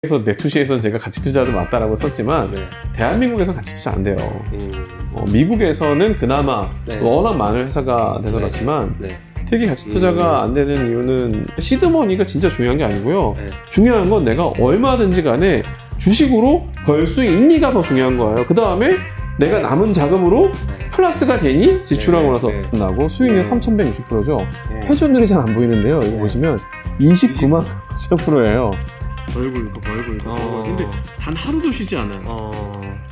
그래서 네투시에서는 제가 가치 투자도 맞다라고 썼지만 네. 대한민국에서는 가치 투자 안 돼요. 미국에서는 그나마 네. 워낙 많은 회사가 돼서 그렇지만 네. 특히 가치 투자가 안 되는 이유는 시드머니가 진짜 중요한 게 아니고요. 네. 중요한 건 내가 얼마든지 간에 주식으로 벌 수 있니가 더 중요한 거예요. 그 다음에 내가 남은 자금으로 플러스가 되니 지출하고 나서 나고 수익률 3,160%죠. 회전율이 잘 안 보이는데요. 이거 보시면 29만 9,000%예요. 벌굴. 근데 단 하루도 쉬지 않아요.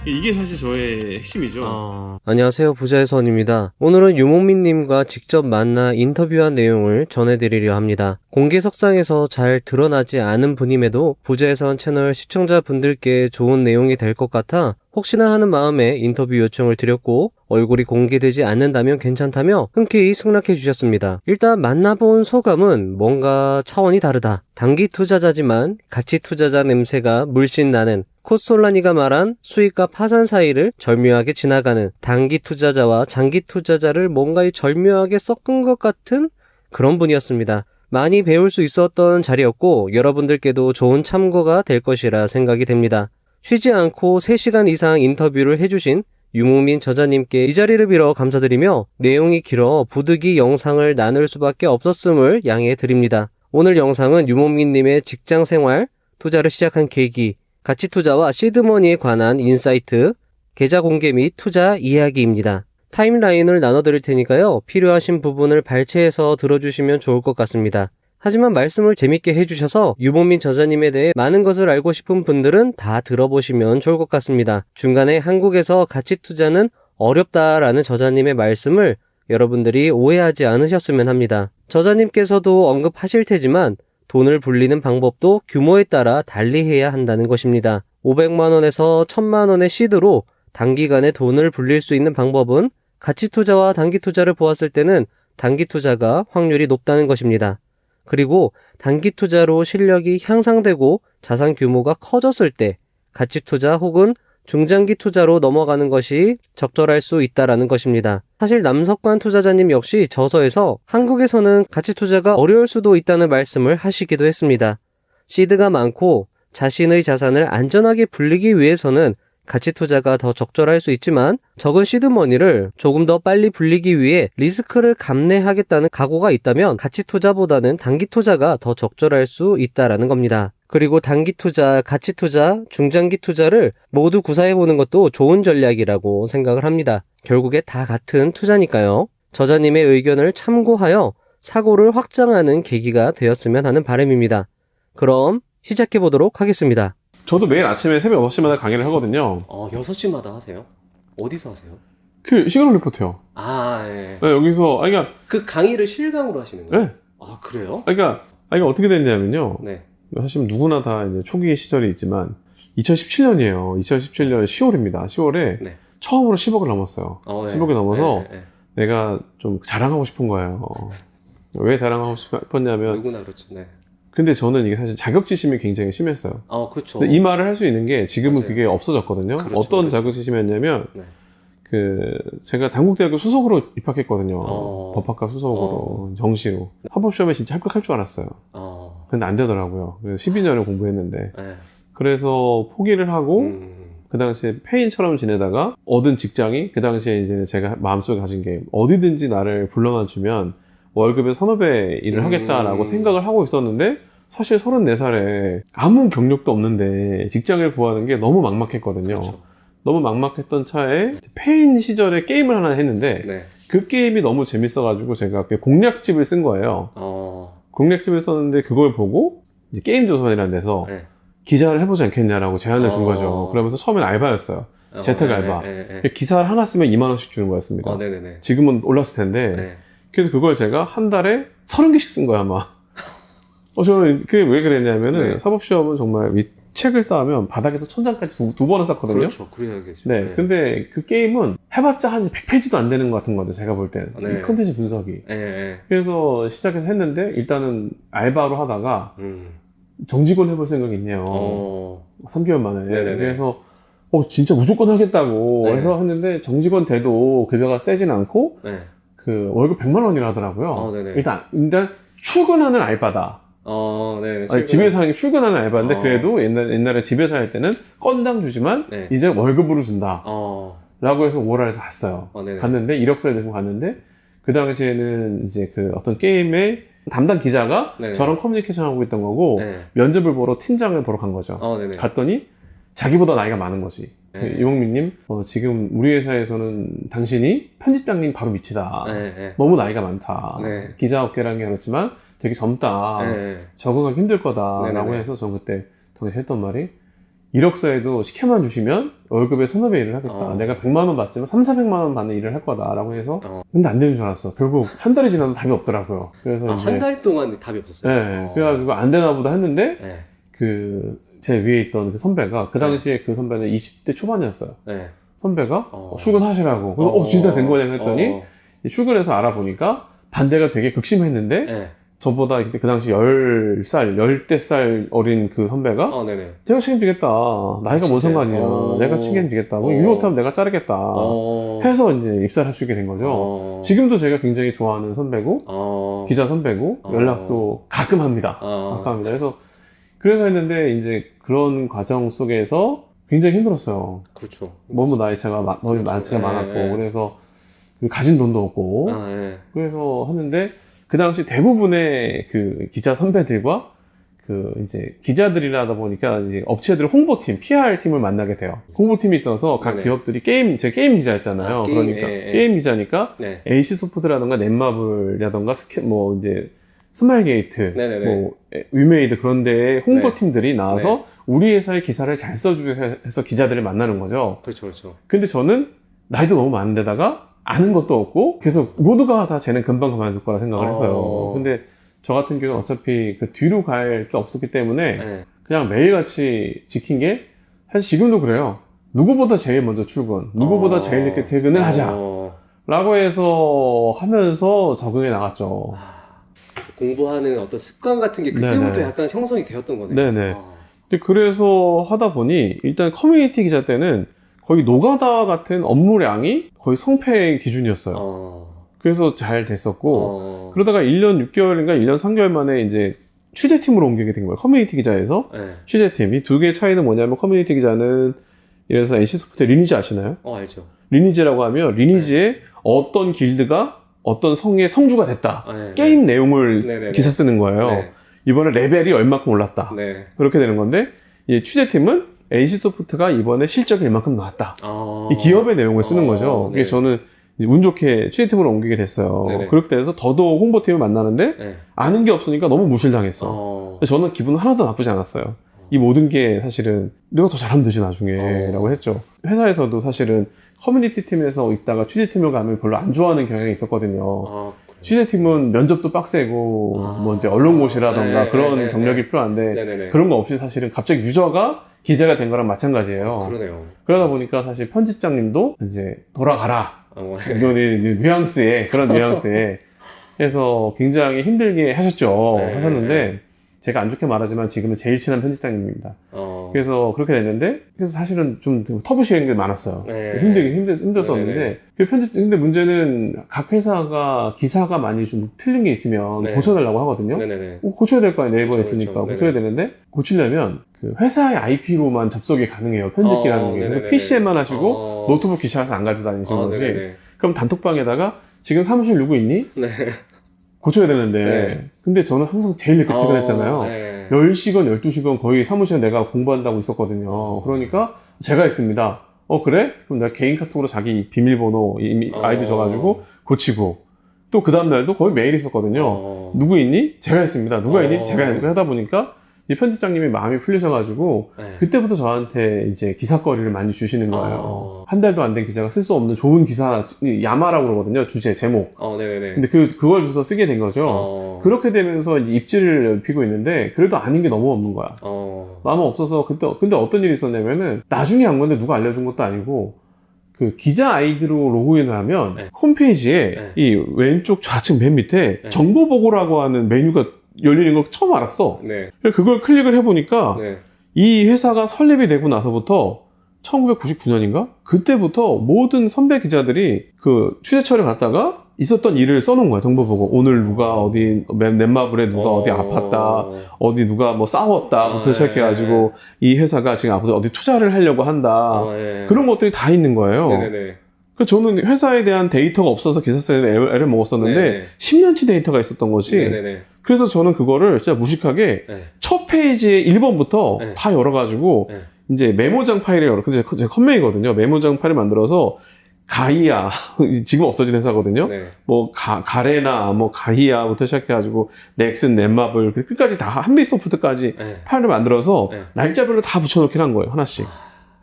이게 사실 저의 핵심이죠. 안녕하세요, 부자의 선입니다. 오늘은 유목민님과 직접 만나 인터뷰한 내용을 전해드리려 합니다. 공개석상에서 잘 드러나지 않은 분임에도 부자의 선 채널 시청자분들께 좋은 내용이 될 것 같아 혹시나 하는 마음에 인터뷰 요청을 드렸고 얼굴이 공개되지 않는다면 괜찮다며 흔쾌히 승낙해 주셨습니다. 일단 만나본 소감은 뭔가 차원이 다르다. 단기 투자자지만 가치 투자자 냄새가 물씬 나는 콧솔라니가 말한 수익과 파산 사이를 절묘하게 지나가는 단기 투자자와 장기 투자자를 뭔가 절묘하게 섞은 것 같은 그런 분이었습니다. 많이 배울 수 있었던 자리였고 여러분들께도 좋은 참고가 될 것이라 생각이 됩니다. 쉬지 않고 3시간 이상 인터뷰를 해주신 유목민 저자님께 이 자리를 빌어 감사드리며 내용이 길어 부득이 영상을 나눌 수밖에 없었음을 양해해 드립니다. 오늘 영상은 유목민님의 직장생활, 투자를 시작한 계기, 가치투자와 시드머니에 관한 인사이트, 계좌 공개 및 투자 이야기입니다. 타임라인을 나눠드릴 테니까요. 필요하신 부분을 발췌해서 들어주시면 좋을 것 같습니다. 하지만 말씀을 재밌게 해주셔서 유목민 저자님에 대해 많은 것을 알고 싶은 분들은 다 들어보시면 좋을 것 같습니다. 중간에 한국에서 가치투자는 어렵다라는 저자님의 말씀을 여러분들이 오해하지 않으셨으면 합니다. 저자님께서도 언급하실 테지만 돈을 불리는 방법도 규모에 따라 달리해야 한다는 것입니다. 500만원에서 1000만원의 시드로 단기간에 돈을 불릴 수 있는 방법은 가치투자와 단기투자를 보았을 때는 단기투자가 확률이 높다는 것입니다. 그리고 단기투자로 실력이 향상되고 자산 규모가 커졌을 때 가치투자 혹은 중장기 투자로 넘어가는 것이 적절할 수 있다라는 것입니다. 사실 남석관 투자자님 역시 저서에서 한국에서는 가치투자가 어려울 수도 있다는 말씀을 하시기도 했습니다. 시드가 많고 자신의 자산을 안전하게 불리기 위해서는 가치투자가 더 적절할 수 있지만 적은 시드머니를 조금 더 빨리 불리기 위해 리스크를 감내하겠다는 각오가 있다면 가치투자보다는 단기투자가 더 적절할 수 있다라는 겁니다. 그리고 단기투자, 가치투자, 중장기투자를 모두 구사해보는 것도 좋은 전략이라고 생각을 합니다. 결국에 다 같은 투자니까요. 저자님의 의견을 참고하여 사고를 확장하는 계기가 되었으면 하는 바람입니다. 그럼 시작해보도록 하겠습니다. 저도 매일 아침에 새벽 6시마다 강의를 하거든요. 6시마다 하세요? 어디서 하세요? 그 시그널 리포트요. 예. 네, 여기서 그러니까 그 강의를 실강으로 하시는 거예요? 네. 그래요? 그러니까 어떻게 됐냐면요. 네. 사실 누구나 다 이제 초기 시절이 있지만 2017년이에요. 2017년 10월입니다. 10월에 네. 처음으로 10억을 넘었어요. 네. 10억이 넘어서 네. 내가 좀 자랑하고 싶은 거예요. 왜 자랑하고 싶었냐면 누구나 그렇지. 네. 근데 저는 이게 사실 자격지심이 굉장히 심했어요. 그렇죠. 근데 이 말을 할 수 있는 게 지금은 맞아요. 그게 없어졌거든요. 그렇죠, 어떤 그렇죠. 자격지심이었냐면 네. 제가 단국대학교 수석으로 입학했거든요. 어. 법학과 수석으로 정시로. 합법시험에 진짜 합격할 줄 알았어요. 근데 안 되더라고요. 그래서 12년을 공부했는데. 네. 그래서 포기를 하고 그 당시에 폐인처럼 지내다가 얻은 직장이 그 당시에 이제 제가 마음속에 가진 게 어디든지 나를 불러만 주면 월급의 1,5배 일을 하겠다라고 생각을 하고 있었는데 사실 34살에 아무 경력도 없는데 직장을 구하는 게 너무 막막했거든요. 그렇죠. 너무 막막했던 차에 폐인 시절에 게임을 하나 했는데 네. 그 게임이 너무 재밌어가지고 제가 공략집을 쓴 거예요. 공략집을 썼는데 그걸 보고 이제 게임조선이라는 데서 네. 기자를 해보지 않겠냐라고 제안을 준 거죠. 그러면서 처음엔 알바였어요. 재택 알바. 기사를 하나 쓰면 2만 원씩 주는 거였습니다. 네네네. 지금은 올랐을 텐데. 네. 그래서 그걸 제가 한 달에 30개씩 쓴 거야, 아마. 저는 그게 왜 그랬냐면은 네. 사법시험은 정말 책을 쌓으면 바닥에서 천장까지 두 번은 쌓거든요. 그렇죠. 그래야겠죠. 네. 근데 그 게임은 해봤자 한 100페이지도 안 되는 것 같은 거죠, 제가 볼 때는. 네. 이 컨텐츠 분석이. 네. 그래서 시작해서 했는데 일단은 알바로 하다가 정직원 해볼 생각이 있네요. 3개월 만에. 네네네. 그래서 진짜 무조건 하겠다고 네. 해서 했는데 정직원 돼도 급여가 세진 않고 네. 그 월급 100만 원이라 하더라고요. 네네. 일단 출근하는 알바다. 네네. 아니, 집에서 하는 게 출근하는 알바인데 그래도 옛날에 집에서 할 때는 건당 주지만 네. 이제 월급으로 준다. 라고 해서 오라에서 갔어요. 네네. 갔는데 이력서에 대해서 갔는데 그 당시에는 이제 그 어떤 게임의 담당 기자가 네네. 저랑 커뮤니케이션 하고 있던 거고 네. 면접을 보러 팀장을 보러 간 거죠. 네네. 갔더니 자기보다 나이가 많은 거지. 네. 이몽민님, 지금 우리 회사에서는 당신이 편집장님 바로 밑이다. 네. 너무 나이가 많다. 네. 기자업계라는 게 그렇지만 되게 젊다. 네. 적응하기 힘들 거다. 네네네. 라고 해서 전 그때 당시 했던 말이 이력서에도 시켜만 주시면 월급의 서너 배 일을 하겠다. 내가 100만 원 받지만 3,400만 원 받는 일을 할 거다. 라고 해서 근데 안 되는 줄 알았어. 결국 한 달이 지나도 답이 없더라고요. 그래서 이제 한 달 동안 답이 없었어요? 네. 그래가지고 안 되나 보다 했는데 네. 제 위에 있던 그 선배가 그 당시에 그 선배는 20대 초반이었어요. 네. 선배가 출근하시라고. 그래서 진짜 된 거냐 했더니 출근해서 알아보니까 반대가 되게 극심했는데 네. 저보다 그 당시 10살 어린 그 선배가 네네. 제가 책임지겠다. 나이가 뭔 상관이야. 내가 책임지겠다. 일 못하면 내가 자르겠다. 해서 이제 입사를 할 수 있게 된 거죠. 지금도 제가 굉장히 좋아하는 선배고 기자 선배고 연락도 가끔 합니다. 가끔 합니다. 그래서 했는데 이제 그런 과정 속에서 굉장히 힘들었어요. 그렇죠. 너무 나이차가 너무 나이차가 많았고 그래서 가진 돈도 없고 그래서 하는데 그 당시 대부분의 그 기자 선배들과 그 이제 기자들이라다 보니까 이제 업체들 홍보팀, PR 팀을 만나게 돼요. 홍보팀이 있어서 각 기업들이 제가 게임 기자였잖아요. 그러니까 게임 기자니까 AC 소프트라든가 넷마블이라든가 이제 스마일게이트, 위메이드 그런 데에 홍보팀들이 나와서 우리 회사의 기사를 잘 써주게 해서 기자들을 만나는 거죠. 그렇죠. 근데 저는 나이도 너무 많은데다가 아는 것도 없고 계속 모두가 다 쟤는 금방 그만둘 거라 생각을 했어요. 근데 저 같은 경우는 어차피 그 뒤로 갈 게 없었기 때문에 그냥 매일같이 지킨 게 사실 지금도 그래요. 누구보다 제일 먼저 출근, 누구보다 제일 늦게 퇴근을 하자 라고 해서 하면서 적응해 나갔죠. 공부하는 어떤 습관 같은 게 그때부터 약간 형성이 되었던 거네요. 네네. 그래서 하다 보니 일단 커뮤니티 기자 때는 거의 노가다 같은 업무량이 거의 성패의 기준이었어요. 그래서 잘 됐었고 그러다가 1년 6개월인가 1년 3개월 만에 이제 취재팀으로 옮기게 된 거예요. 커뮤니티 기자에서 취재팀이 두 개의 차이는 뭐냐면 커뮤니티 기자는 예를 들어서 NC소프트 리니지 아시나요? 알죠. 리니지라고 하면 리니지에 어떤 길드가 어떤 성의 성주가 됐다. 게임 내용을 기사 쓰는 거예요. 이번에 레벨이 얼마큼 올랐다. 그렇게 되는 건데 이 취재팀은 NC소프트가 이번에 실적이 이만큼 나왔다. 이 기업의 내용을 쓰는 거죠. 그래서 저는 운 좋게 취재팀으로 옮기게 됐어요. 그렇게 돼서 더더욱 홍보팀을 만나는데 아는 게 없으니까 너무 무실당했어. 근데 저는 기분 하나도 나쁘지 않았어요. 이 모든 게 사실은 내가 더 잘하면 되지 나중에 라고 했죠. 회사에서도 사실은 커뮤니티 팀에서 있다가 취재팀을 가면 별로 안 좋아하는 경향이 있었거든요. 취재팀은 면접도 빡세고 뭐 이제 언론고시라던가 그런 경력이 필요한데 그런 거 없이 사실은 갑자기 유저가 기자가 된 거랑 마찬가지예요. 그러네요. 그러다 보니까 사실 편집장님도 이제 돌아가라. 뉘앙스에 그런 뉘앙스에 해서 굉장히 힘들게 하셨죠. 하셨는데 제가 안 좋게 말하지만 지금은 제일 친한 편집장님입니다. 그래서 그렇게 됐는데, 그래서 사실은 좀 터부시한 게 많았어요. 힘들었었는데, 근데 문제는 각 회사가 기사가 많이 좀 틀린 게 있으면 고쳐달라고 하거든요. 고쳐야 될 거 아니에요. 네이버에 있으니까. 고쳐야 되는데, 고치려면 그 회사의 IP로만 접속이 가능해요. 편집기라는 게. 그래서 PC에만 하시고 노트북 기차에서 안 가지고 다니시는 거지. 그럼 단톡방에다가 지금 사무실 누구 있니? 고쳐야 되는데 근데 저는 항상 제일 늦게 퇴근했잖아요. 10시간 12시간 거의 사무실에 내가 공부한다고 있었거든요. 그러니까 제가 있습니다. 그래? 그럼 내가 개인 카톡으로 자기 비밀번호 아이디 줘가지고 고치고 또 그 다음날도 거의 매일 있었거든요. 누구 있니? 제가 있습니다. 누가 있니? 제가 있고 하다 보니까 이 편집장님이 마음이 풀리셔가지고 그때부터 저한테 이제 기사거리를 많이 주시는 거예요. 한 달도 안 된 기자가 쓸 수 없는 좋은 기사, 야마라고 그러거든요. 주제, 제목. 근데 그걸 주서 쓰게 된 거죠. 그렇게 되면서 이제 입지를 넓히고 있는데 그래도 아닌 게 너무 없는 거야. 너무 없어서 근데 어떤 일이 있었냐면은 나중에 한 건데 누가 알려준 것도 아니고 그 기자 아이디로 로그인을 하면 홈페이지에 이 왼쪽 좌측 맨 밑에 정보 보고라고 하는 메뉴가 열리는 거 처음 알았어. 그걸 클릭을 해보니까 이 회사가 설립이 되고 나서부터 1999년인가? 그때부터 모든 선배 기자들이 그 취재처를 갔다가 있었던 일을 써놓은 거야. 정보 보고. 오늘 누가 어디, 넷마블에 누가 어디 아팠다, 어디 누가 뭐 싸웠다부터 시작해가지고, 이 회사가 지금 앞으로 어디 투자를 하려고 한다. 그런 것들이 다 있는 거예요. 네네네. 그래서 저는 회사에 대한 데이터가 없어서 기사 쓰는 애를 먹었었는데, 네네. 10년치 데이터가 있었던 거지. 네네네. 그래서 저는 그거를 진짜 무식하게 네. 첫 페이지에 1번부터 네. 다 열어가지고, 네. 이제 메모장 파일을 근데 제가 컴맹이거든요. 메모장 파일을 만들어서 가이아 지금 없어진 회사거든요. 네. 뭐 가레나 뭐 가이아부터 시작해가지고 넥슨, 넷마블 끝까지 다 한빛소프트까지 네. 파일을 만들어서 네. 날짜별로 다 붙여넣긴 한 거예요. 하나씩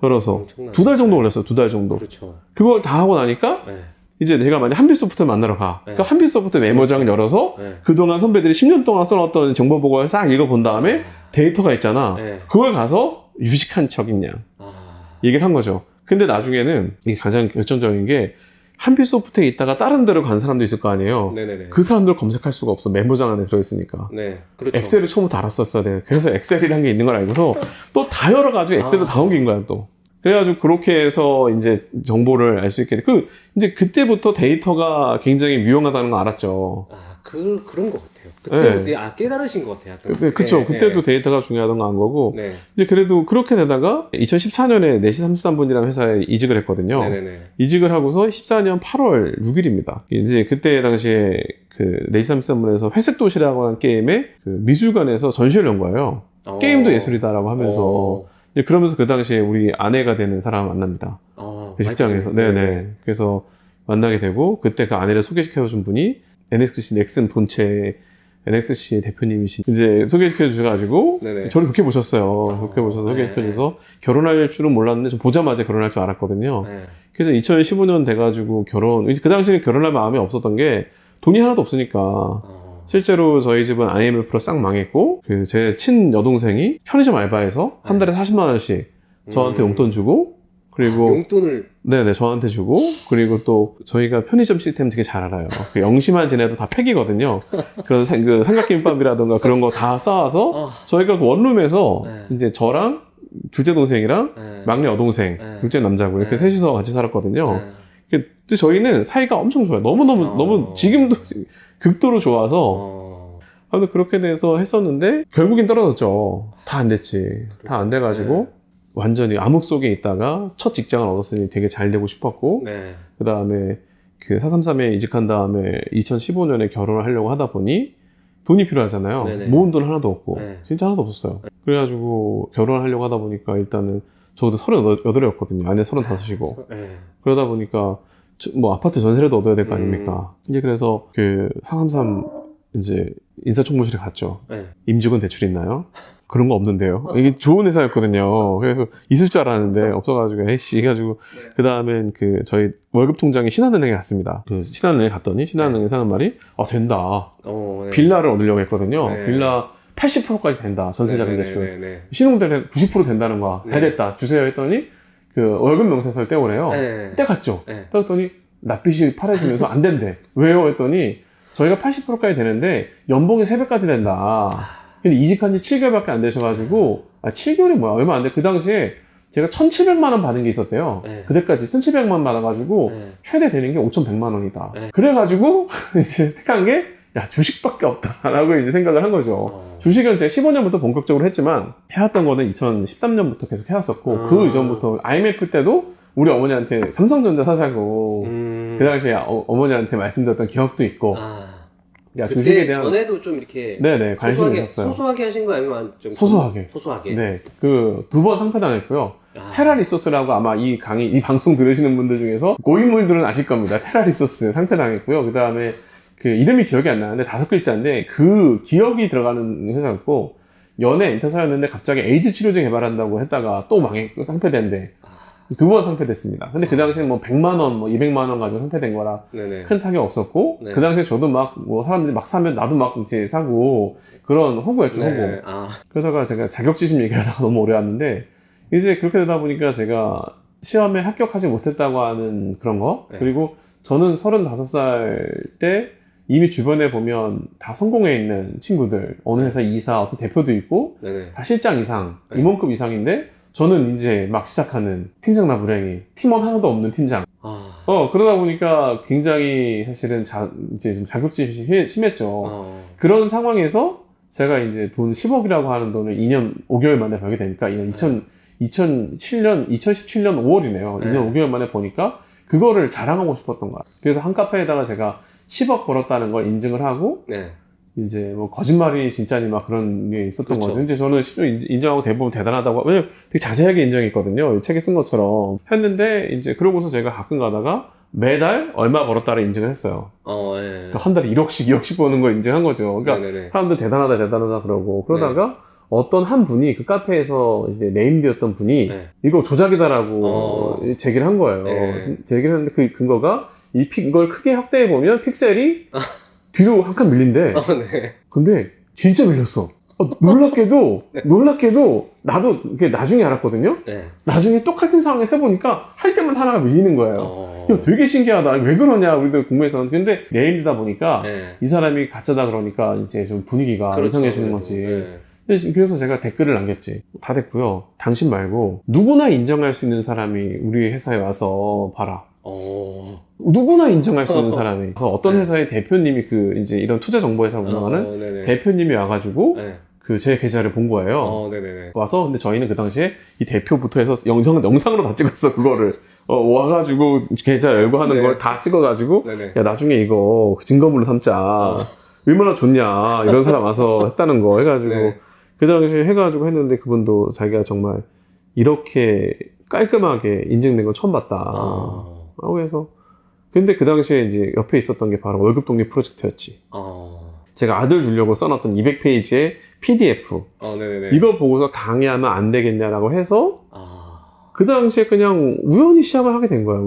열어서 엄청나네. 2달 정도 걸렸어요. 2달 정도. 그렇죠. 그걸 다 하고 나니까 네. 이제 내가 만약 한빛소프트를 만나러 가. 네. 그러니까 한빛소프트 메모장을 열어서 네. 그동안 선배들이 10년 동안 써놨던 정보 보고를 싹 읽어본 다음에 데이터가 있잖아. 네. 그걸 가서 유식한 척인 양 얘기를 한 거죠. 근데 나중에는 이게 가장 결정적인 게 한빛소프트에 있다가 다른 데로 간 사람도 있을 거 아니에요. 네네네. 그 사람들 검색할 수가 없어. 메모장 안에 들어있으니까. 네. 그렇죠. 엑셀을 처음부터 알았었어야 돼. 그래서 엑셀이라는 게 있는 걸 알고서 또 다 열어가지고 엑셀로 다 옮긴 거야 또. 그래가지고 그렇게 해서 이제 정보를 알 수 있게 돼. 이제 그때부터 데이터가 굉장히 유용하다는 걸 알았죠. 그런 것 같아요. 그때 네. 깨달으신 것 같아요. 그쵸. 네, 그때도 네. 데이터가 중요하다는 거 안 거고. 네. 이제 그래도 그렇게 되다가 2014년에 4시 33분이라는 회사에 이직을 했거든요. 네네네. 이직을 하고서 14년 8월 6일입니다. 이제 그때 당시에 그 4시 33분에서 회색 도시라고 하는 게임에 그 미술관에서 전시를 연 거예요. 게임도 예술이다라고 하면서. 이제 그러면서 그 당시에 우리 아내가 되는 사람을 만납니다. 그 식장에서. 네네. 그래서 만나게 되고, 그때 그 아내를 소개시켜준 분이 NXC 넥슨 본체 NXC 대표님이신 이제 소개시켜 주셔가지고 저를 그렇게 모셨어요. 그렇게 모셔서 소개시켜 주셔서 결혼할 줄은 몰랐는데 좀 보자마자 결혼할 줄 알았거든요. 그래서 2015년 돼가지고 그 당시에는 결혼할 마음이 없었던 게 돈이 하나도 없으니까 실제로 저희 집은 IMF로 싹 망했고 제 친 여동생이 편의점 알바해서 한 달에 40만 원씩 저한테 용돈 주고 그리고 용돈을 네네 저한테 주고 그리고 또 저희가 편의점 시스템 되게 잘 알아요. 그 영시만 지내도 다 팩이거든요. 그 삼각김밥이라든가 그런 거 다 쌓아서 저희가 그 원룸에서 이제 저랑 둘째 동생이랑 막내 여동생 둘째 남자고 이렇게 셋이서 같이 살았거든요. 근데 저희는 사이가 엄청 좋아요. 너무 지금도 극도로 좋아서 아무튼 그렇게 돼서 했었는데 결국엔 떨어졌죠. 다 안 됐지. 다 안 돼가지고 완전히 암흑 속에 있다가 첫 직장을 얻었으니 되게 잘 되고 싶었고 그 다음에 그 433에 이직한 다음에 2015년에 결혼을 하려고 하다 보니 돈이 필요하잖아요. 모은 돈 하나도 없고 진짜 하나도 없었어요. 그래가지고 결혼을 하려고 하다 보니까 일단은 저도 38이었거든요. 아내 35이고 그러다 보니까 뭐 아파트 전세라도 얻어야 될 거 아닙니까? 이제 그래서 그 433 이제 인사총무실에 갔죠. 임직원 대출 있나요? 그런 거 없는데요. 이게 좋은 회사였거든요. 그래서 있을 줄 알았는데 없어가지고 에이씨 해가지고 그 다음엔 저희 월급 통장이 신한은행에 갔습니다. 그 신한은행에 갔더니 신한은행에서 하는 말이 된다. 빌라를 얻으려고 했거든요. 빌라 80%까지 된다. 전세자금 대출. 신용대는 90% 된다는 거야. 잘 됐다. 주세요 했더니 그 월급 명세서를 떼오래요. 떼갔죠. 떼었더니 납빚이 파래지면서 안 된대. 왜요? 했더니 저희가 80%까지 되는데 연봉이 3배까지 된다. 근데 이직한 지 7개월밖에 안 되셔가지고 7개월이 뭐야 얼마 안 돼. 그 당시에 제가 1,700만 원 받은 게 있었대요. 그때까지 1,700만 원 받아가지고 최대 되는 게 5,100만 원이다. 그래가지고 이제 택한 게 주식밖에 없다라고 이제 생각을 한 거죠. 주식은 제가 15년부터 본격적으로 했지만 해왔던 거는 2013년부터 계속 해왔었고 그 이전부터 IMF 때도 우리 어머니한테 삼성전자 사자고 그 당시에 어머니한테 말씀드렸던 기억도 있고 주식에 대한 전에도 좀 이렇게 네네 관심이 있었어요. 소소하게 하신 거 아니면 좀 소소하게. 네, 그 2번 상패당했고요. 테라리소스라고 아마 이 방송 들으시는 분들 중에서 고인물들은 아실 겁니다. 테라리소스 상패당했고요. 그 다음에 그 이름이 기억이 안 나는데 5글자인데 그 기억이 들어가는 회사였고 연예 엔터사였는데 갑자기 에이즈 치료제 개발한다고 했다가 또 망했고 상패된데 2번 상패됐습니다. 근데 그 당시에 뭐 100만 원, 뭐 200만 원 가지고 상패된 거라 큰 타격 없었고 그 당시에 저도 뭐 사람들이 막 사면 나도 막 이제 사고 그런 호구였죠, 호구. 그러다가 제가 자격지심 얘기하다가 너무 오래 왔는데 이제 그렇게 되다 보니까 제가 시험에 합격하지 못했다고 하는 그런 거 그리고 저는 35살 때 이미 주변에 보면 다 성공해 있는 친구들 어느 회사 이사, 어떤 대표도 있고 다 실장 이상, 임원급 이상인데 저는 이제 막 시작하는 팀장 나부랭이, 팀원 하나도 없는 팀장. 그러다 보니까 굉장히 사실은 이제 좀 자격지심이 심했죠. 그런 상황에서 제가 이제 돈 10억이라고 하는 돈을 2년 5개월 만에 벌게 되니까, 2017년 5월이네요. 네. 2년 5개월 만에 보니까 그거를 자랑하고 싶었던 거야. 그래서 한 카페에다가 제가 10억 벌었다는 걸 인증을 하고, 네. 이제 뭐 거짓말이 진짜니 막 그런 게 있었던 그쵸. 거죠. 이제 저는 10억 인정하고 대부분 대단하다고, 왜냐면 되게 자세하게 인정했거든요. 이 책에 쓴 것처럼. 했는데, 이제 그러고서 제가 가끔 가다가 매달 얼마 벌었다를 인증을 했어요. 예. 그러니까 한 달에 1억씩, 2억씩 버는 거 인증한 거죠. 그러니까 네네네. 사람들 대단하다 그러고. 그러다가 어떤 한 분이 그 카페에서 이제 네임드였던 분이 네. 이거 조작이다라고 제기를 한 거예요. 네. 제기를 했는데 그 근거가 이걸 크게 확대해 보면 픽셀이 뒤로 한 칸 밀린대. 네. 근데 진짜 밀렸어. 놀랍게도 나도 그게 나중에 알았거든요. 네. 나중에 똑같은 상황에서 해보니까 할 때마다 하나가 밀리는 거예요. 야, 되게 신기하다. 왜 그러냐, 우리도 궁금해서. 근데 네임드다 보니까 네. 이 사람이 가짜다 그러니까 이제 좀 분위기가 그렇죠, 이상해지는 그래도. 거지. 네. 근데 그래서 제가 댓글을 남겼지. 다 됐고요. 당신 말고 누구나 인정할 수 있는 사람이 우리 회사에 와서 봐라. 누구나 인정할 수 있는 사람이. 그래서 어떤 네. 회사의 대표님이 이제 이런 투자 정보회사를 운영하는 네네. 대표님이 와가지고 네. 제 계좌를 본 거예요. 네네네. 와서 근데 저희는 그 당시에 이 대표부터 해서 영상으로 다 찍었어. 그거를 와가지고 계좌 열고 하는 네. 걸 다 찍어가지고 네네. 야 나중에 이거 증거물로 삼자. 얼마나 좋냐 이런 사람 와서 했다는 거 해가지고 네. 그 당시에 해가지고 했는데 그분도 자기가 정말 이렇게 깔끔하게 인증된 건 처음 봤다. 라고 해서 근데 그 당시에 이제 옆에 있었던 게 바로 월급 독립 프로젝트였지. 제가 아들 주려고 써놨던 200페이지의 PDF. 네네네. 이거 보고서 강의하면 안 되겠냐라고 해서 그 당시에 그냥 우연히 시작을 하게 된 거야,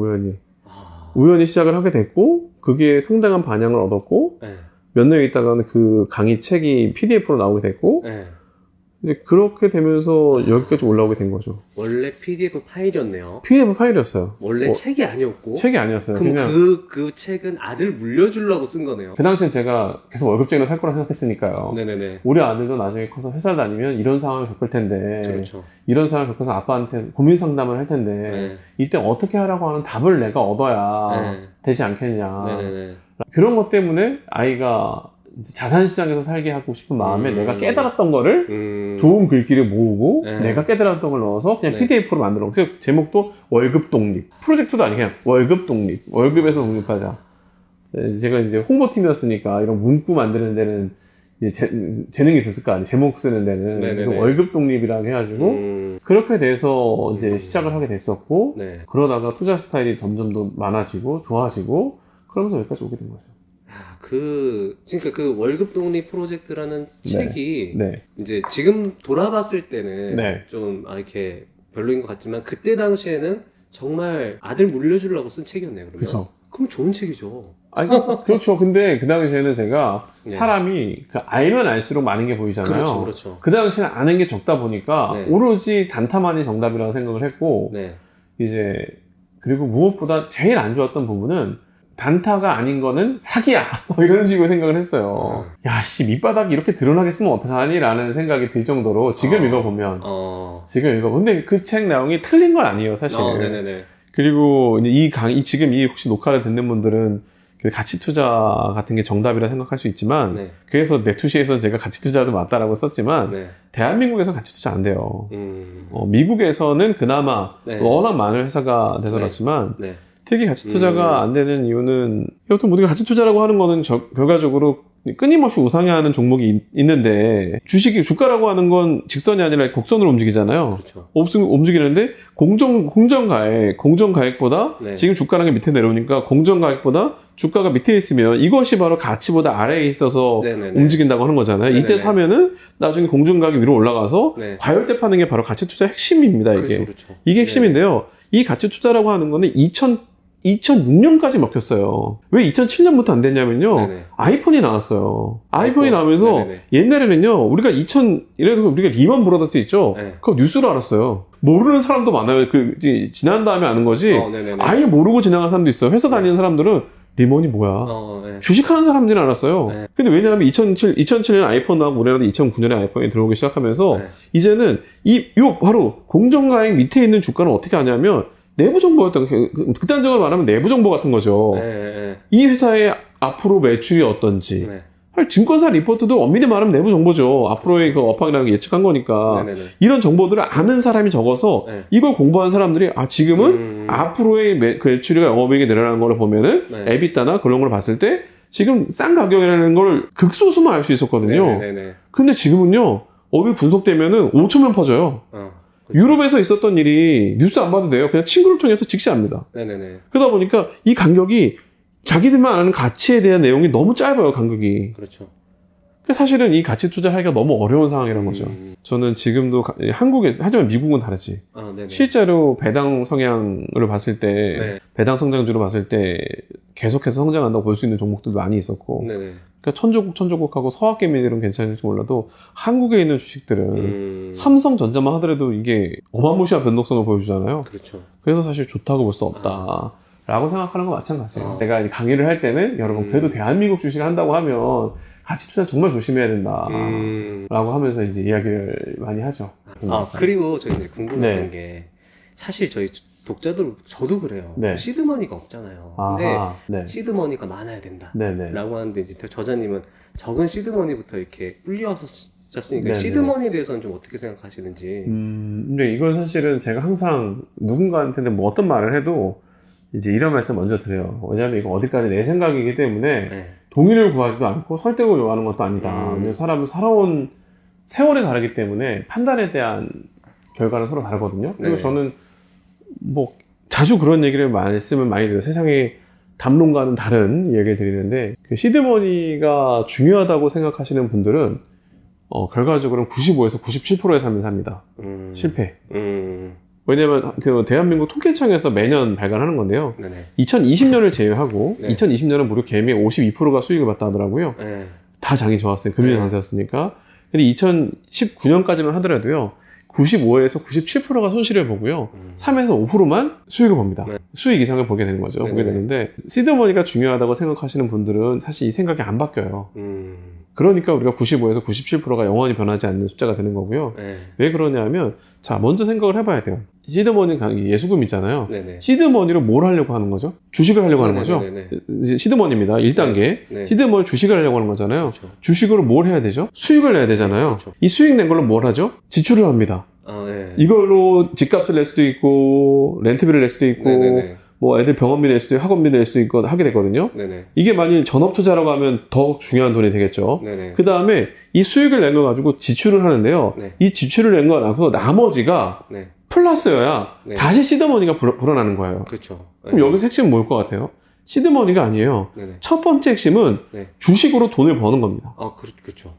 우연히 시작을 하게 됐고, 그게 상당한 반향을 얻었고, 네. 몇 년 있다가는 그 강의 책이 PDF로 나오게 됐고, 네. 이제 그렇게 되면서 여기까지 올라오게 된 거죠. 원래 PDF 파일이었네요. PDF 파일이었어요. 원래 책이 아니었고. 책이 아니었어요. 그럼 그냥 그 책은 아들 물려주려고 쓴 거네요. 그 당시엔 제가 계속 월급쟁이로 살 거라 생각했으니까요. 네네네. 우리 아들도 나중에 커서 회사 다니면 이런 상황을 겪을 텐데, 그렇죠. 이런 상황을 겪어서 아빠한테 고민 상담을 할 텐데, 네. 이때 어떻게 하라고 하는 답을 내가 얻어야 네. 되지 않겠냐. 네네네. 그런 것 때문에 아이가 이제 자산시장에서 살게 하고 싶은 마음에 내가 깨달았던 거를 좋은 글귀를 모으고 네. 내가 깨달았던 걸 넣어서 그냥 네. PDF로 만들어 놓고 그래서 제목도 월급 독립. 프로젝트도 아니고 그냥 월급 독립. 월급에서 독립하자. 제가 이제 홍보팀이었으니까 이런 문구 만드는 데는 이제 재능이 있었을 거 아니에요. 제목 쓰는 데는. 네네네. 그래서 월급 독립이라고 해가지고 그렇게 돼서 이제 시작을 하게 됐었고 네. 그러다가 투자 스타일이 점점 더 많아지고 좋아지고 그러면서 여기까지 오게 된 거죠. 그러니까 그 월급 독립 프로젝트라는 네. 책이 네. 이제 지금 돌아봤을 때는 네. 좀 이렇게 별로인 것 같지만 그때 당시에는 정말 아들 물려주려고 쓴 책이었네요. 그러면. 그쵸. 그럼 좋은 책이죠. 아니, 그렇죠. 근데 그 당시에는 제가 네. 사람이 알면 알수록 많은 게 보이잖아요. 그렇죠, 그렇죠. 그 당시에는 아는 게 적다 보니까 네. 오로지 단타만이 정답이라고 생각을 했고 네. 이제 그리고 무엇보다 제일 안 좋았던 부분은 단타가 아닌 거는 사기야 뭐 이런 식으로 생각을 했어요. 야씨 밑바닥이 이렇게 드러나겠으면 어떡하니 라는 생각이 들 정도로 지금 읽어보면 근데 그 책 내용이 틀린 건 아니에요 사실. 네네네. 그리고 지금 혹시 녹화를 듣는 분들은 그 가치 투자 같은 게 정답이라 생각할 수 있지만 네. 그래서 내투시에서는 제가 가치 투자도 맞다라고 썼지만 네. 대한민국에서 가치 투자 안 돼요. 음. 미국에서는 그나마 네. 워낙 많은 회사가 돼서 네. 그렇지만 네. 특히 가치 투자가 안 되는 이유는 여튼 우리가 가치 투자라고 하는 거는 결과적으로 끊임없이 우상향하는 종목이 있는데 주가라고 하는 건 직선이 아니라 곡선으로 움직이잖아요. 그렇죠. 움직이는데 공정가액보다 네. 지금 주가라는 게 밑에 내려오니까 공정가액보다 주가가 밑에 있으면 이것이 바로 가치보다 아래에 있어서 네네네. 움직인다고 하는 거잖아요. 네네네. 이때 사면은 나중에 공정가격이 위로 올라가서 네. 과열대 파는 게 바로 가치 투자의 핵심입니다. 이게. 그렇죠, 그렇죠. 이게 핵심인데요. 이 가치 투자라고 하는 거는 2006년까지 먹혔어요. 왜 2007년부터 안 됐냐면요. 네네. 아이폰이 나왔어요. 아이폰이 아이폰. 나오면서 네네네. 옛날에는요. 예를 들어 우리가 리먼 브라더스 있죠. 네. 그거 뉴스로 알았어요. 모르는 사람도 많아요. 지난 다음에 아는 거지. 네네네. 아예 모르고 지나간 사람도 있어요. 회사 다니는 사람들은 리몬이 뭐야? 네. 주식하는 사람들은 알았어요. 네. 근데 왜냐하면 2007년 아이폰 나오고 우리나라도 2009년에 아이폰이 들어오기 시작하면서 네. 이제는 요 바로 공정가액 밑에 있는 주가는 어떻게 하냐면 내부 정보였던 극단적으로 말하면 내부 정보 같은 거죠. 네. 이 회사의 앞으로 매출이 어떤지. 네. 증권사 리포트도 엄밀히 말하면 내부 정보죠. 앞으로의 그 업황이라는 게 예측한 거니까. 네네네. 이런 정보들을 아는 사람이 적어서 네. 이걸 공부한 사람들이 지금은 앞으로의 그 매출이가 영업이익이 늘어나는 걸 보면은 네. 에비타나 그런 걸 봤을 때 지금 싼 가격이라는 걸 극소수만 알 수 있었거든요. 네네네. 근데 지금은요. 어디 분석되면은 5천명 퍼져요. 그렇죠. 유럽에서 있었던 일이 뉴스 안 봐도 돼요. 그냥 친구를 통해서 즉시 압니다. 네네네. 그러다 보니까 이 간격이 자기들만 아는 가치에 대한 내용이 너무 짧아요, 간격이. 그렇죠. 사실은 이 가치 투자를 하기가 너무 어려운 상황이라는 거죠. 저는 지금도 한국에, 하지만 미국은 다르지. 네네. 실제로 배당 성향을 봤을 때, 네. 배당 성장주를 봤을 때 계속해서 성장한다고 볼 수 있는 종목들도 많이 있었고, 네네. 그러니까 천조국하고 서학개미들은 괜찮을지 몰라도 한국에 있는 주식들은 삼성전자만 하더라도 이게 어마무시한 변동성을 보여주잖아요. 그렇죠. 그래서 사실 좋다고 볼 수 없다. 라고 생각하는 건 마찬가지예요. 내가 강의를 할 때는 여러분 그래도 대한민국 주식을 한다고 하면 가치 투자 정말 조심해야 된다. 라고 하면서 이제 이야기를 많이 하죠. 그리고 저 이제 궁금한 네. 게 사실 저희 독자들 저도 그래요. 네. 시드머니가 없잖아요. 근데 네. 시드머니가 많아야 된다. 네네. 라고 하는데 이제 저자님은 적은 시드머니부터 이렇게 불리웠었으니까 네네. 시드머니에 대해서는 좀 어떻게 생각하시는지. 근데 이건 사실은 제가 항상 누군가한테 뭐 어떤 말을 해도 이제 이런 말씀 먼저 드려요. 왜냐하면 이거 어디까지 내 생각이기 때문에 네. 동의를 구하지도 않고 설득을 요하는 것도 아니다. 왜냐면 사람은 살아온 세월이 다르기 때문에 판단에 대한 결과는 서로 다르거든요. 그리고 네. 저는 뭐 자주 그런 얘기를 말씀을 많이 드려요. 세상에 담론과는 다른 얘기를 드리는데 그 시드머니가 중요하다고 생각하시는 분들은 결과적으로는 95에서 97%의 삶을 삽니다. 실패. 왜냐면 대한민국 통계청에서 매년 발간하는 건데요. 네네. 2020년을 제외하고 네. 2020년은 무려 개미의 52%가 수익을 봤다 하더라고요. 네. 다 장이 좋았어요. 금융 네. 강세였으니까. 근데 2019년까지만 하더라도요. 95에서 97%가 손실을 보고요. 3에서 5%만 수익을 봅니다. 네. 수익 이상을 보게 되는 거죠. 네네. 보게 되는데 시드머니가 중요하다고 생각하시는 분들은 사실 이 생각이 안 바뀌어요. 그러니까 우리가 95에서 97%가 영원히 변하지 않는 숫자가 되는 거고요. 네. 왜 그러냐면 자 먼저 생각을 해봐야 돼요. 시드머니는 예수금 있잖아요. 네네. 시드머니로 뭘 하려고 하는 거죠? 주식을 하려고 하는 거죠? 네네네. 이제 시드머니입니다. 1단계. 네. 시드머니 주식을 하려고 하는 거잖아요. 그렇죠. 주식으로 뭘 해야 되죠? 수익을 내야 되잖아요. 그렇죠. 이 수익 낸 걸로 뭘 하죠? 지출을 합니다. 네. 이걸로 집값을 낼 수도 있고 렌트비를 낼 수도 있고 네네네. 뭐 애들 병원비 낼 수도 있고 학원비 낼 수도 있고 하게 되거든요. 네네. 이게 만일 전업투자라고 하면 더 중요한 돈이 되겠죠. 네네. 그 다음에 이 수익을 낸 거 가지고 지출을 하는데요. 네. 이 지출을 낸 거 나서 나머지가 네. 플러스여야 네. 다시 시드머니가 불어나는 거예요. 그렇죠. 그럼 여기서 핵심은 뭘 것 같아요? 시드머니가 아니에요. 네네. 첫 번째 핵심은 네. 주식으로 돈을 버는 겁니다. 그렇죠.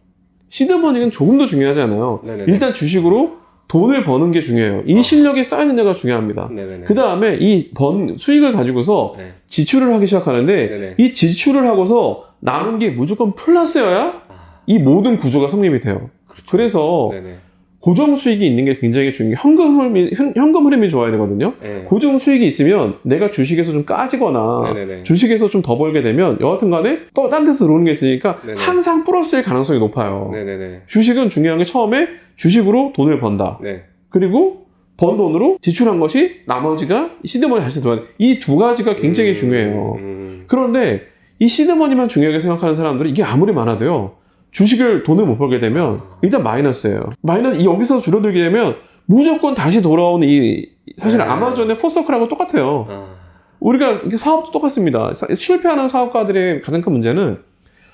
시드머니는 조금 더 중요하지 않아요. 네네네. 일단 주식으로 돈을 버는 게 중요해요. 이 실력이 쌓이느냐가 중요합니다. 네네네. 그 다음에 이 번 수익을 가지고서 네. 지출을 하기 시작하는데 네네. 이 지출을 하고서 남은 게 무조건 플러스여야 이 모든 구조가 성립이 돼요. 그렇죠. 그래서 네네. 고정 수익이 있는 게 굉장히 중요해요. 현금 흐름이 좋아야 되거든요. 네. 고정 수익이 있으면 내가 주식에서 좀 까지거나 네네네. 주식에서 좀 더 벌게 되면 여하튼 간에 또 딴 데서 들어오는 게 있으니까 네네. 항상 플러스일 가능성이 높아요. 네네네. 주식은 중요한 게 처음에 주식으로 돈을 번다. 네. 그리고 번 돈으로 지출한 것이 나머지가 시드머니 다시 들어가는 이 두 가지가 굉장히 중요해요. 그런데 이 시드머니만 중요하게 생각하는 사람들은 이게 아무리 많아도요. 주식을 돈을 못 벌게 되면 일단 마이너스예요. 여기서 줄어들게 되면 무조건 다시 돌아오는 사실 아마존의 포서클하고 똑같아요. 우리가 사업도 똑같습니다. 실패하는 사업가들의 가장 큰 문제는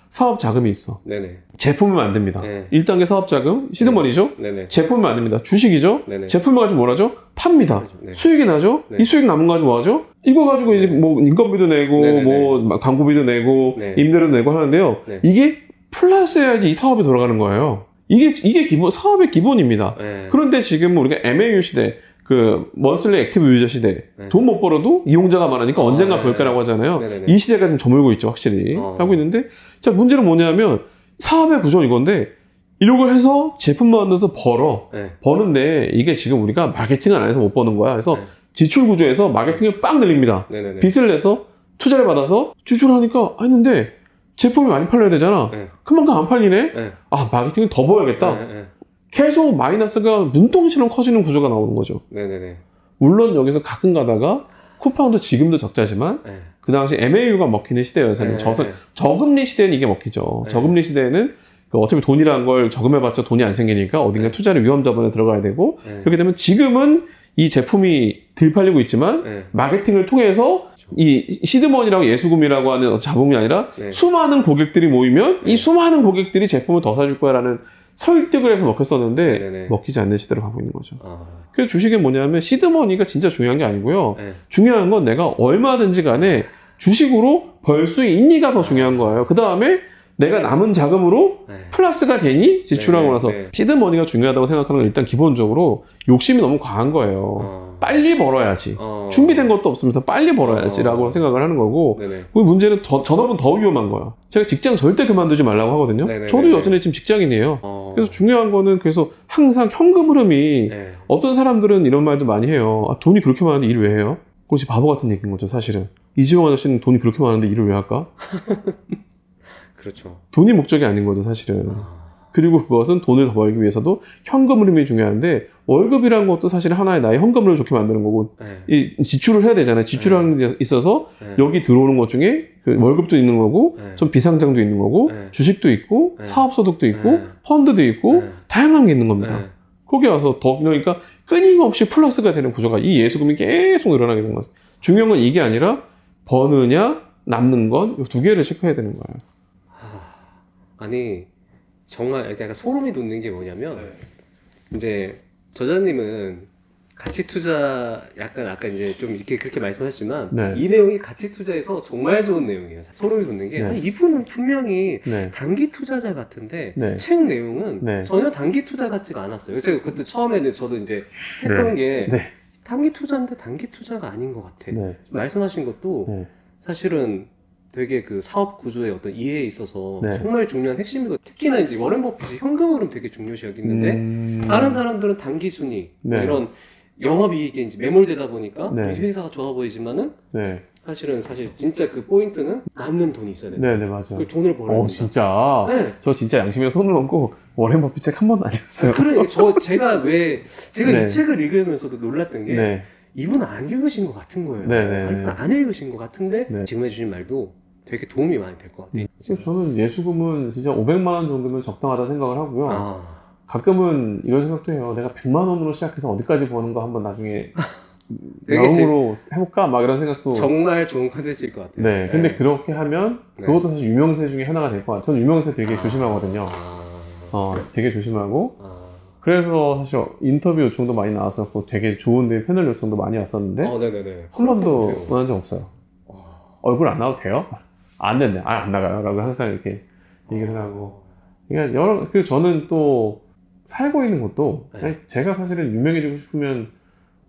사업 자금이 있어. 네네. 제품을 만듭니다. 네. 1단계 사업 자금, 시드머니죠? 네네. 제품을 만듭니다. 주식이죠? 네네. 제품을 가지고 뭘 하죠? 팝니다. 그렇죠. 네. 수익이 나죠? 네. 이 수익 남은 거 가지고 뭐 하죠? 이거 가지고 이제 뭐 인건비도 내고, 네네네. 뭐 광고비도 내고, 네. 임대료도 내고 하는데요. 네. 이게 플러스여야지 이 사업이 돌아가는 거예요. 이게 사업의 기본입니다. 네. 그런데 지금 우리가 MAU 시대, 먼슬리 액티브 유저 시대, 네. 돈 못 벌어도 이용자가 많으니까 언젠가 네. 벌 거라고 하잖아요. 네네네. 이 시대가 좀 저물고 있죠, 확실히. 하고 있는데, 자, 문제는 뭐냐면, 사업의 구조는 이건데, 이걸 해서 제품 만들어서 네. 버는데, 이게 지금 우리가 마케팅을 안 해서 못 버는 거야. 그래서 네. 지출 구조에서 마케팅을 빵 늘립니다. 네네네. 빚을 내서 투자를 받아서 주주를 하니까 했는데 제품이 많이 팔려야 되잖아. 네. 그만큼 안 팔리네. 네. 아, 마케팅을 더 보여야겠다. 네. 네. 계속 마이너스가 눈덩이처럼 커지는 구조가 나오는 거죠. 네네네. 물론 여기서 가끔 가다가 쿠팡도 지금도 적자지만 네. 그 당시 MAU가 먹히는 시대여서는 네. 저금리 시대는 이게 먹히죠. 네. 저금리 시대에는 어차피 돈이라는 걸 저금해봤자 돈이 안 생기니까 어딘가 네. 투자를 위험 자본에 들어가야 되고 네. 그렇게 되면 지금은 이 제품이 덜 팔리고 있지만 네. 마케팅을 통해서 이 시드머니라고 예수금이라고 하는 자본이 아니라 네. 수많은 고객들이 모이면 네. 이 수많은 고객들이 제품을 더 사줄 거야라는 설득을 해서 먹혔었는데 네네. 먹히지 않는 시대로 가고 있는 거죠. 아. 그래서 주식은 뭐냐면 시드머니가 진짜 중요한 게 아니고요. 네. 중요한 건 내가 얼마든지 간에 주식으로 벌 수 있니가 더 중요한 거예요. 그 다음에 내가 남은 자금으로 네. 플러스가 되니 지출하고 네, 나서 네. 시드머니가 중요하다고 생각하는 건 일단 기본적으로 욕심이 너무 과한 거예요. 빨리 벌어야지. 준비된 것도 없으면서 빨리 벌어야지라고 생각을 하는 거고 네네. 그 문제는 전업은 더 위험한 거예요. 제가 직장 절대 그만두지 말라고 하거든요. 네네네네. 저도 여전히 지금 직장인이에요. 그래서 중요한 거는 그래서 항상 현금 흐름이 네. 어떤 사람들은 이런 말도 많이 해요. 아, 돈이 그렇게 많은데 일을 왜 해요? 그것이 바보 같은 얘기인 거죠, 사실은. 이지용 아저씨는 돈이 그렇게 많은데 일을 왜 할까? 그렇죠. 돈이 목적이 아닌 거죠, 사실은. 그리고 그것은 돈을 더 벌기 위해서도 현금 흐름이 중요한데 월급이라는 것도 사실 하나의 나의 현금을 좋게 만드는 거고 네. 이 지출을 해야 되잖아요. 지출하는 데 있어서 네. 여기 들어오는 것 중에 그 월급도 있는 거고 네. 좀 비상장도 있는 거고 네. 주식도 있고 네. 사업소득도 있고 네. 펀드도 있고 네. 다양한 게 있는 겁니다. 네. 거기 와서 더 그러니까 끊임없이 플러스가 되는 구조가 이 예수금이 계속 늘어나게 되는 거죠. 중요한 건 이게 아니라 버느냐 남는 건 이 두 개를 체크해야 되는 거예요. 아니 정말 약간 소름이 돋는 게 뭐냐면 네. 이제 저자님은 가치 투자 약간 아까 이제 좀 이렇게 그렇게 말씀하셨지만 네. 이 내용이 가치 투자에서 정말 좋은 내용이에요. 소름이 돋는 게 네. 아니, 이분은 분명히 네. 단기 투자자 같은데 네. 책 내용은 네. 전혀 단기 투자 같지가 않았어요. 그래서 그때 처음에는 저도 이제 했던 게 네. 단기 투자인데 단기 투자가 아닌 것 같아. 네. 말씀하신 것도 네. 사실은 되게 그 사업 구조의 어떤 이해에 있어서 네. 정말 중요한 핵심이고 특히나 이제 워렌 버핏이 현금 흐름 되게 중요시 여기는데 다른 사람들은 단기 순위 뭐 네. 이런 영업이익에 이제 매몰되다 보니까 네. 이 회사가 좋아 보이지만은 네. 사실 진짜 그 포인트는 남는 돈이 있어야 된다. 네, 네, 맞아요. 그 돈을 벌어야 된다. 진짜. 네. 저 진짜 양심에 손을 얹고 워렌 버핏 책 한 번도 안 읽었어요. 그러니까 제가 네. 이 책을 읽으면서도 놀랐던 게 네. 이분은 안 읽으신 것 같은 거예요. 네, 네, 아니, 네. 안 읽으신 것 같은데 네. 지금 해주신 말도 되게 도움이 많이 될 것 같아요. 그래서 저는 예수금은 진짜 500만 원 정도면 적당하다 생각을 하고요. 아, 가끔은 이런 생각도 해요. 내가 100만 원으로 시작해서 어디까지 버는 거 한번 나중에 되게 영으로 해볼까? 막 이런 생각도. 정말 좋은 컨텐츠일 것 같아요. 네. 근데 그렇게 하면 네. 그것도 사실 유명세 중에 하나가 될 것 같아요. 저는 유명세 되게 조심하거든요. 되게 조심하고. 그래서 사실 인터뷰 요청도 많이 나왔었고 되게 좋은데 패널 요청도 많이 왔었는데 네네네. 한 번도 원한 적 없어요. 얼굴 안 나와도 돼요? 안 된대. 안 나가요. 라고 항상 이렇게 얘기를 하고. 그러니까 그리고 저는 또 살고 있는 것도 네. 제가 사실은 유명해지고 싶으면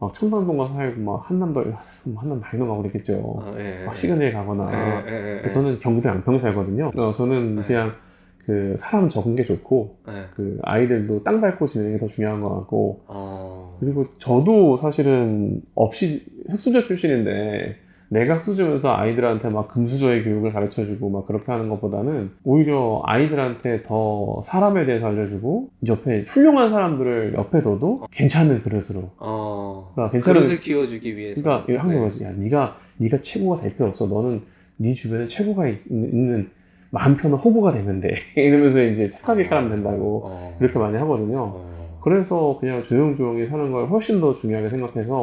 막 청담동 가서 살고 막 한남동 많이 가고 그랬겠죠. 막 시그널 가거나. 저는 경기도 양평 살거든요. 저는 네. 그냥 그 사람 적은 게 좋고 그 아이들도 땅 밟고 지내는 게 더 중요한 것 같고 그리고 저도 사실은 없이 흑수저 출신인데 내가 흑수저면서 아이들한테 막 금수저의 교육을 가르쳐주고 막 그렇게 하는 것보다는 오히려 아이들한테 더 사람에 대해서 알려주고 옆에 훌륭한 사람들을 옆에 둬도 괜찮은 그릇으로 그러니까 괜찮은 그릇을 키워주기 위해서. 그러니까 항상 그러지. 야, 네가 최고가 될 필요 없어. 너는 네 주변에 최고가 있는 마음 편한 호구가 되면 돼. 이러면서 이제 착하게 가면 된다고 그렇게 많이 하거든요. 그래서 그냥 조용조용히 사는 걸 훨씬 더 중요하게 생각해서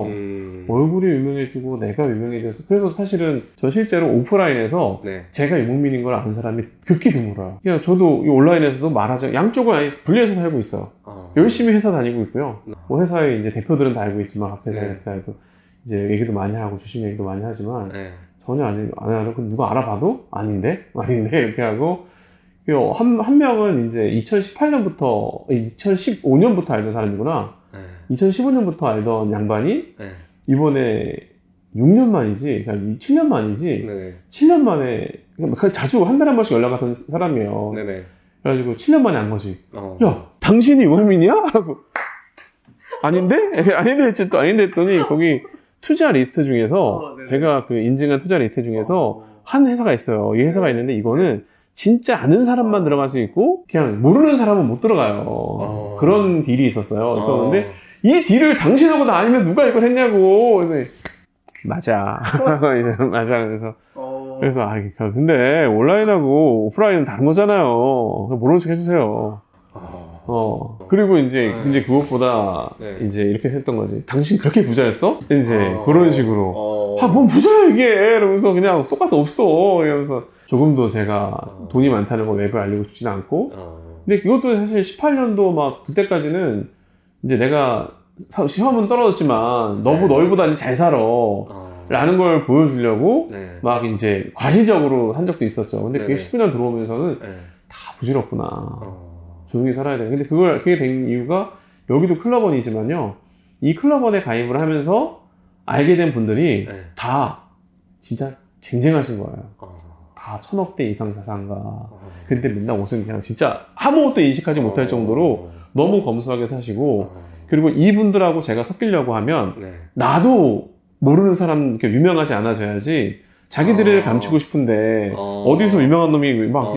얼굴이 유명해지고 내가 유명해져서 그래서 사실은 저 실제로 오프라인에서 네. 제가 유목민인 걸 아는 사람이 극히 드물어요. 그냥 저도 이 온라인에서도 말하자면 양쪽을 아예 분리해서 살고 있어요. 열심히 회사 다니고 있고요. 뭐 회사에 이제 대표들은 다 알고 있지만 각 회사에 이렇게 알고 이제 얘기도 많이 하고 주식 얘기도 많이 하지만 전혀 안 하고 누가 알아봐도 아닌데 이렇게 하고 한 명은 이제 2018년부터 2015년부터 알던 사람이구나. 2015년부터 알던 양반이 이번에 6년 만이지, 그러니까 7년 만이지. 7년 만에 자주 한 달에 한 번씩 연락하던 사람이에요. 그래가지고 7년 만에 안 거지. 야, 당신이 유목민이야? 하고 아닌데? 아닌데 했더니 거기 투자 리스트 중에서 네네. 제가 그 인증한 투자 리스트 중에서 한 회사가 있어요. 이 회사가 있는데 이거는 진짜 아는 사람만 들어갈 수 있고 그냥 모르는 사람은 못 들어가요. 그런 딜이 있었는데 이 딜을 당신하고 나 아니면 누가 이걸 했냐고. 맞아. 이제 맞아. 그래서 근데 온라인하고 오프라인은 다른 거잖아요. 모르는 척 해주세요. 그리고 이제 그것보다 네. 이제 이렇게 했던 거지. 당신 그렇게 부자였어? 이제 그런 식으로. 어. 뭔 부자야 이게! 이러면서 그냥 똑같아 없어. 이러면서 조금도 제가 돈이 많다는 걸 외부에 알리고 싶지는 않고. 근데 그것도 사실 18년도 막 그때까지는 이제 내가 시험은 떨어졌지만 너희보다 이제 잘 살아. 라는 걸 보여주려고 네. 막 이제 과시적으로 산 적도 있었죠. 근데 그게 네네. 19년 들어오면서는 네. 다 부질없구나. 조용히 살아야 돼. 근데 그게 된 이유가 여기도 클럽원이지만요. 이 클럽원에 가입을 하면서 알게 된 분들이 네. 다 진짜 쟁쟁하신 거예요. 다 1000억대 이상 자산가. 근데 맨날 옷은 그냥 진짜 아무것도 인식하지 못할 정도로 너무 검소하게 사시고 그리고 이분들하고 제가 섞이려고 하면 네. 나도 모르는 사람 이렇게 유명하지 않아져야지 자기들을 감추고 싶은데 어디서 유명한 놈이 막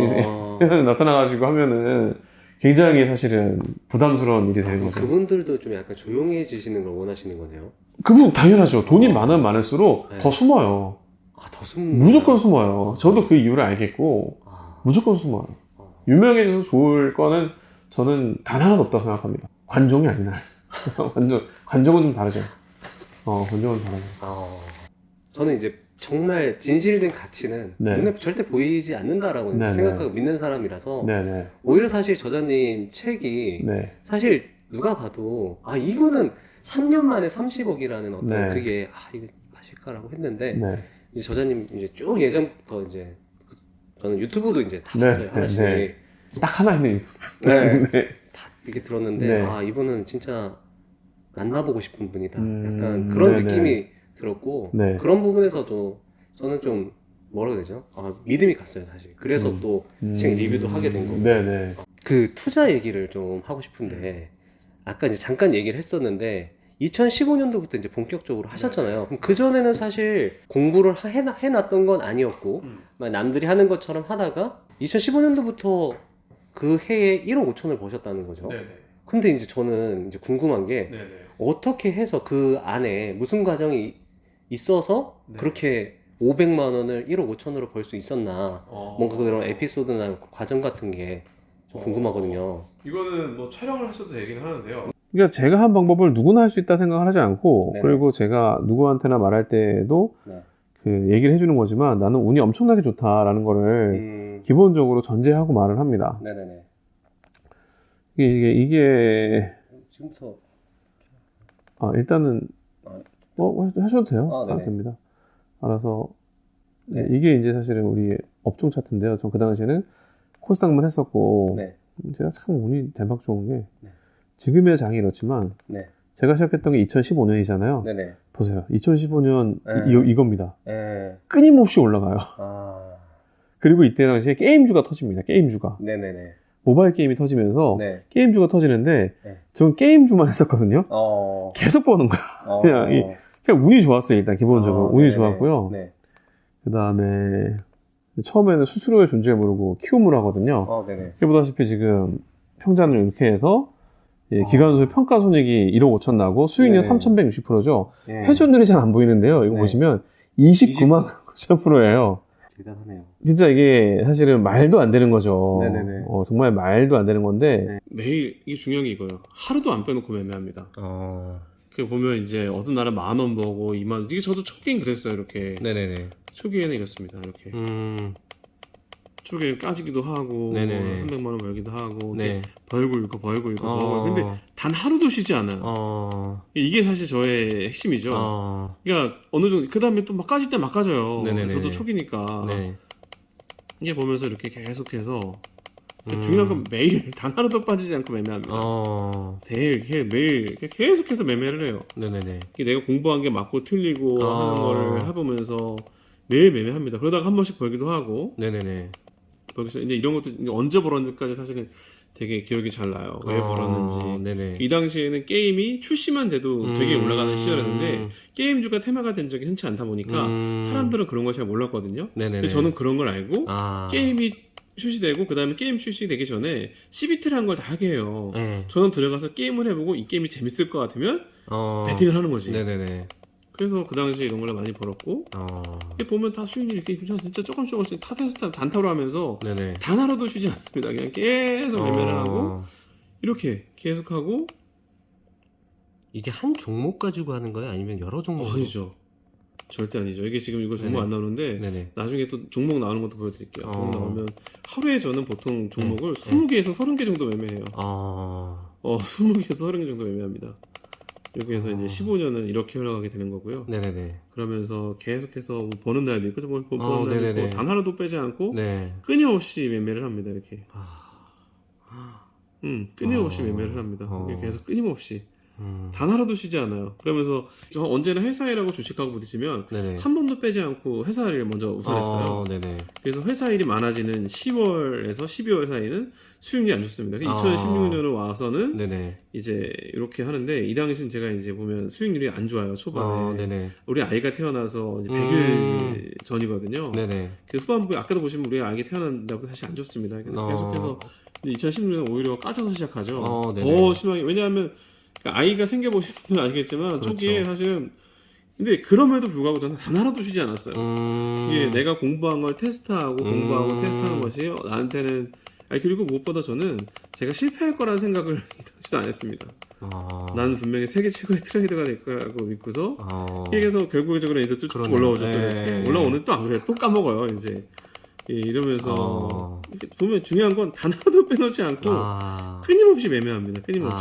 나타나가지고 하면은 굉장히 사실은 부담스러운 일이 되는 거죠. 그분들도 좀 약간 조용해지시는 걸 원하시는 거네요. 그분 당연하죠. 돈이 많으면 많을수록 네. 더 숨어요. 더 숨. 무조건 숨어요. 저도 그 이유를 알겠고 무조건 숨어요. 유명해져서 좋을 거는 저는 단 하나도 없다고 생각합니다. 관종이 아니나. 관종은 좀 다르죠. 관종은 다르죠. 저는 이제 정말 진실된 가치는 네. 눈에 절대 보이지 않는다라고 네네. 생각하고 믿는 사람이라서 네네. 오히려 사실 저자님 책이 네. 사실 누가 봐도 이거는 3년 만에 30억이라는 어떤 네. 그게 이거 맞을까라고 했는데 네. 이제 저자님 이제 쭉 예전부터 이제 저는 유튜브도 이제 다 네, 봤어요. 하나씩. 네. 딱 하나 있는 유튜브. 네. 네. 다 이렇게 들었는데 네. 이분은 진짜 만나보고 싶은 분이다. 약간 네네. 그런 느낌이 들었고 네. 그런 부분에서도 저는 좀 뭐라고 해야 되죠? 믿음이 갔어요 사실. 그래서 또 제 리뷰도 하게 된 거고. 네네. 그 투자 얘기를 좀 하고 싶은데 아까 이제 잠깐 얘기를 했었는데 2015년도부터 이제 본격적으로 하셨잖아요. 그 전에는 사실 공부를 해놨던 건 아니었고 막 남들이 하는 것처럼 하다가 2015년도부터 그 해에 1억 5천을 버셨다는 거죠. 네네. 근데 이제 저는 이제 궁금한 게 네네. 어떻게 해서 그 안에 무슨 과정이 있어서 네. 그렇게 500만 원을 1억 5천으로 벌 수 있었나 뭔가 그런 에피소드나 과정 같은 게 좀 궁금하거든요. 이거는 뭐 촬영을 하셔도 되긴 하는데요. 그러니까 제가 한 방법을 누구나 할 수 있다 생각을 하지 않고 네네. 그리고 제가 누구한테나 말할 때도 네. 그 얘기를 해주는 거지만 나는 운이 엄청나게 좋다라는 거를 기본적으로 전제하고 말을 합니다. 네네네. 이게 지금부터 일단은 하셔도 돼요. 네네. 됩니다. 알아서 네. 이게 이제 사실은 우리 업종 차트인데요. 전 그 당시에는 코스닥만 했었고 네. 제가 참 운이 대박 좋은 게 네. 지금의 장이 이렇지만 네. 제가 시작했던 게 2015년이잖아요. 네네. 보세요. 2015년 네. 이겁니다. 네. 끊임없이 올라가요. 아. 그리고 이때 당시에 게임주가 터집니다. 게임주가. 네네네. 모바일 게임이 터지면서 네. 게임주가 터지는데 네. 전 게임주만 했었거든요. 어. 계속 버는 거야. 그냥 운이 좋았어요. 일단 기본적으로 운이 네네. 좋았고요. 네. 그 다음에 처음에는 수수료의 존재 모르고 키움을 하거든요. 네네. 보다시피 지금 평단을 이렇게 해서 기간소의 평가 손익이 1억 5천 나고 수익률 네네. 3,160%죠. 네. 회전율이 잘 안 보이는데요. 이거 네. 보시면 29만 9,000%예요. 대단하네요. 진짜 이게 사실은 말도 안 되는 거죠. 네네네. 정말 말도 안 되는 건데 네. 매일 이게 중요한 게 이거예요. 하루도 안 빼놓고 매매합니다. 그 보면 이제 어떤 날은 10,000원 벌고 20,000원. 이게 저도 초기엔 그랬어요. 이렇게 네네네. 초기에는 이렇습니다. 이렇게 초기에 까지기도 하고 네네. 300만 원 벌기도 하고 네. 벌고 읽고 벌고 읽고 벌고 근데 단 하루도 쉬지 않아요. 이게 사실 저의 핵심이죠. 그러니까 어느 정도 그 다음에 또 막 까질 때 막 까져요. 네네네. 저도 초기니까 네. 이게 보면서 이렇게 계속해서 중요한 건 매일 단 하루도 빠지지 않고 매매합니다. 매일 계속해서 매매를 해요. 네네네. 이게 내가 공부한 게 맞고 틀리고 하는 거를 해보면서 매일 매매합니다. 그러다가 한 번씩 벌기도 하고 네네네. 벌기서 이제 이런 것도 이제 언제 벌었는지까지 사실은 되게 기억이 잘 나요. 왜 벌었는지. 네네. 이 당시에는 게임이 출시만 돼도 되게 올라가는 시절이었는데 게임주가 테마가 된 적이 흔치 않다 보니까 사람들은 그런 걸 잘 몰랐거든요. 네네네. 근데 저는 그런 걸 알고 아. 게임이 출시되고 그 다음에 게임 출시되기 전에 CBT라는 걸 다 하게 해요. 네. 저는 들어가서 게임을 해보고 이 게임이 재밌을 것 같으면 어. 배팅을 하는 거지. 네네네. 그래서 그 당시에 이런 걸 많이 벌었고 이게 보면 다 수익률이 이렇게 진짜 조금씩 타테스트 단타로 하면서 네네. 단 하루도 쉬지 않습니다. 그냥 계속 매매를 어. 하고 이렇게 계속하고 이게 한 종목 가지고 하는 거예요? 아니면 여러 종목? 아니죠. 절대 아니죠. 이게 지금 이거 종목 네네. 안 나오는데 네네. 나중에 또 종목 나오는 것도 보여드릴게요. 종목 어. 나오면 하루에 저는 보통 종목을 네. 20개에서 30개 정도 매매해요. 20개에서 30개 정도 매매합니다. 이렇게 해서 이제 15년은 이렇게 흘러가게 되는 거고요. 네네네. 그러면서 계속해서 뭐 버는 날도 있고 버는 날도 네네네. 있고 단 하루도 빼지 않고 네. 끊임없이 매매를 합니다. 이렇게 아. 끊임없이 어. 매매를 합니다. 어. 이렇게 계속 끊임없이 단 하루도 쉬지 않아요. 그러면서 저 언제나 회사 일하고 주식하고 부딪히면 네네. 한 번도 빼지 않고 회사 일을 먼저 우선했어요. 네네. 그래서 회사 일이 많아지는 10월에서 12월 사이는 수익률이 안 좋습니다. 2016년으로 와서는 네네. 이제 이렇게 하는데 이 당시는 제가 이제 보면 수익률이 안 좋아요. 초반에 네네. 우리 아이가 태어나서 이제 100일 전이거든요. 네네. 그 후반부에 아까도 보시면 우리 아이가 태어난다고 사실 안 좋습니다. 그래서 계속해서 2016년은 오히려 까져서 시작하죠. 네네. 더 심하게 왜냐하면 아이가 생겨보신 분은 아시겠지만 그렇죠. 초기에 사실은 근데 그럼에도 불구하고 저는 단 하나도 쉬지 않았어요. 이게 내가 공부한 걸 테스트하고 공부하고 테스트하는 것이 나한테는 그리고 무엇보다 저는 제가 실패할 거라는 생각을 당시도 안 했습니다. 나는 분명히 세계 최고의 트레이더가 될 거라고 믿고서 그래서 결국적으로 이제 쭉 그러네요. 올라오죠. 또 네. 이렇게 올라오는 또 안 그래요. 또 까먹어요. 이제 이러면서 이렇게 보면 중요한 건 단 하나도 빼놓지 않고 끊임없이 매매합니다. 끊임없이.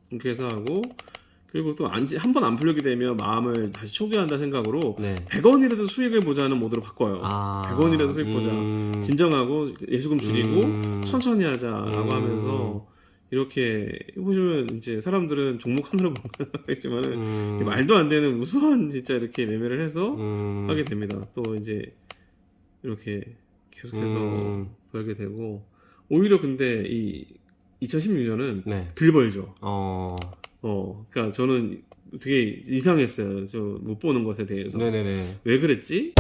그렇게 해서 하고 그리고 또 한 번 안 풀리게 되면 마음을 다시 초기화한다 생각으로 네. 100원이라도 수익을 보자는 모드로 바꿔요. 100원이라도 수익 보자. 진정하고 예수금 줄이고 천천히 하자라고 하면서 이렇게 보시면 이제 사람들은 종목 하나로 보겠지만은 말도 안 되는 우수한 진짜 이렇게 매매를 해서 하게 됩니다. 또 이제 이렇게 계속해서 벌게 되고 오히려 근데 이 2016년은 네. 덜 벌죠. 그러니까 저는 되게 이상했어요. 저 못 보는 것에 대해서. 네네네. 왜 그랬지?